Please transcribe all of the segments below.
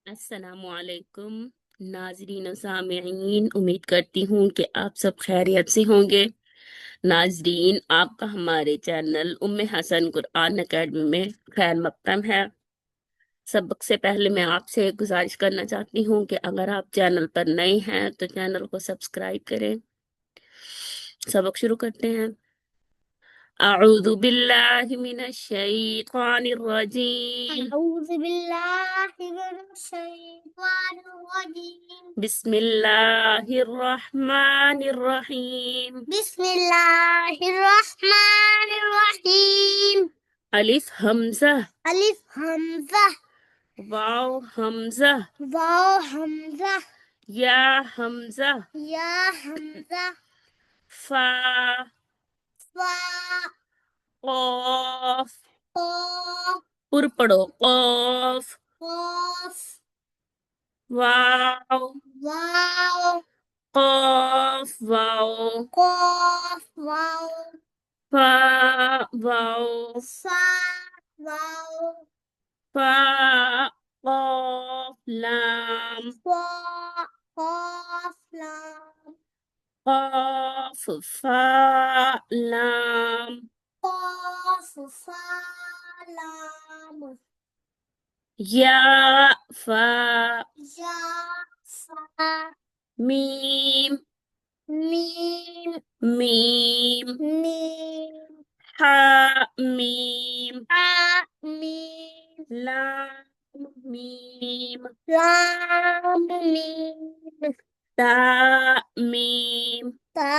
السلام علیکم ناظرین و سامعین، امید کرتی ہوں کہ آپ سب خیریت سے ہوں گے۔ ناظرین، آپ کا ہمارے چینل ام حسن قرآن اکیڈمی میں خیر مقدم ہے۔ سبق سے پہلے میں آپ سے گزارش کرنا چاہتی ہوں کہ اگر آپ چینل پر نئے ہیں تو چینل کو سبسکرائب کریں۔ سبق شروع کرتے ہیں۔ اعوذ باللہ من الشیطان الرجیم، أعوذ بالله من الشيطان الرجيم. بسم اللہ الرحمن الرحیم۔ بسم الله الرحمن الرحيم. الف حمزہ، ألف همزة واو حمزہ، واو همزة یا حمزہ، يا همزة فا، فا قاف، قاف پر پڑھو، قاف، قاف واو، واو قاف واو، قاف واو فا واو، فا واو فا قاف لام، فا قاف لام قاف فا لام، قاف فا لام یا فا، یا فا میم، میم میم، میم ہا میم، حا میم لام میم، لام میم تا میم، تا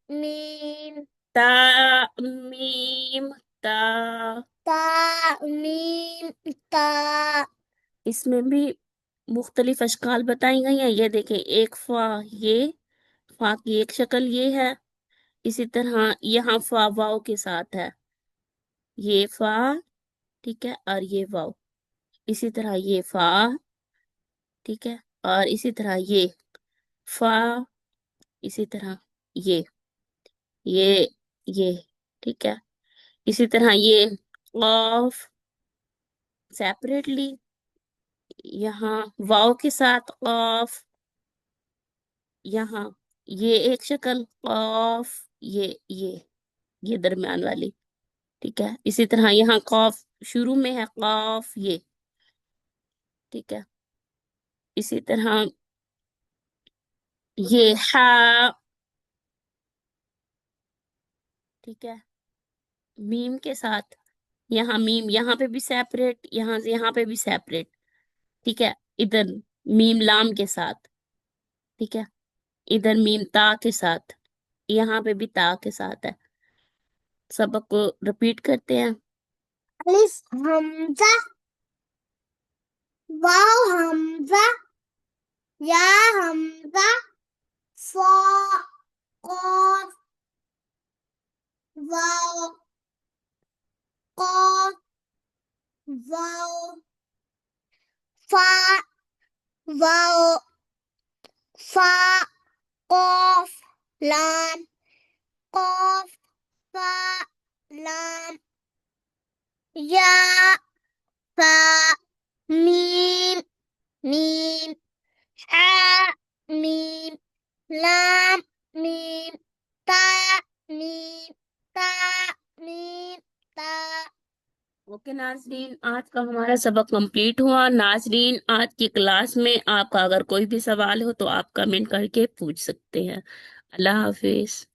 میم تا میم، تا۔ تا میم تا اس میں بھی مختلف اشکال بتائی گئی ہیں۔ یہ دیکھیں، ایک فا، یہ فا کی ایک شکل یہ ہے، اسی طرح یہاں فا واؤ کے ساتھ ہے، یہ فا، ٹھیک ہے، اور یہ واؤ، اسی طرح یہ فا، ٹھیک ہے، اور اسی طرح یہ فا، اسی طرح یہ یہ یہ ٹھیک ہے، اسی طرح یہ قاف سیپریٹلی، یہاں واؤ کے ساتھ قاف، یہاں یہ ایک شکل قاف، یہ درمیان والی، ٹھیک ہے، اسی طرح یہاں قاف شروع میں ہے، قاف یہ، ٹھیک ہے، اسی طرح یہ ہا، ٹھیک ہے، میم کے ساتھ، یہاں میم یہاں پہ بھی سیپریٹ، یہاں سے یہاں پہ بھی سیپریٹ، ٹھیک ہے، ادھر میم لام کے ساتھ، ٹھیک ہے، ادھر میم تا کے ساتھ، یہاں پہ بھی تا کے ساتھ ہے۔ سبق کو رپیٹ کرتے ہیں۔ الف حمزہ واو حمزہ یا حمزہ فا قاف واو قاف واو فا واو فا قاف لام قاف فا لام یا فا میم میم حا میم لام میم تا میم تا میم تا۔ اوکے ناظرین، آج کا ہمارا سبق کمپلیٹ ہوا۔ ناظرین، آج کی کلاس میں آپ کا اگر کوئی بھی سوال ہو تو آپ کمنٹ کر کے پوچھ سکتے ہیں۔ اللہ حافظ۔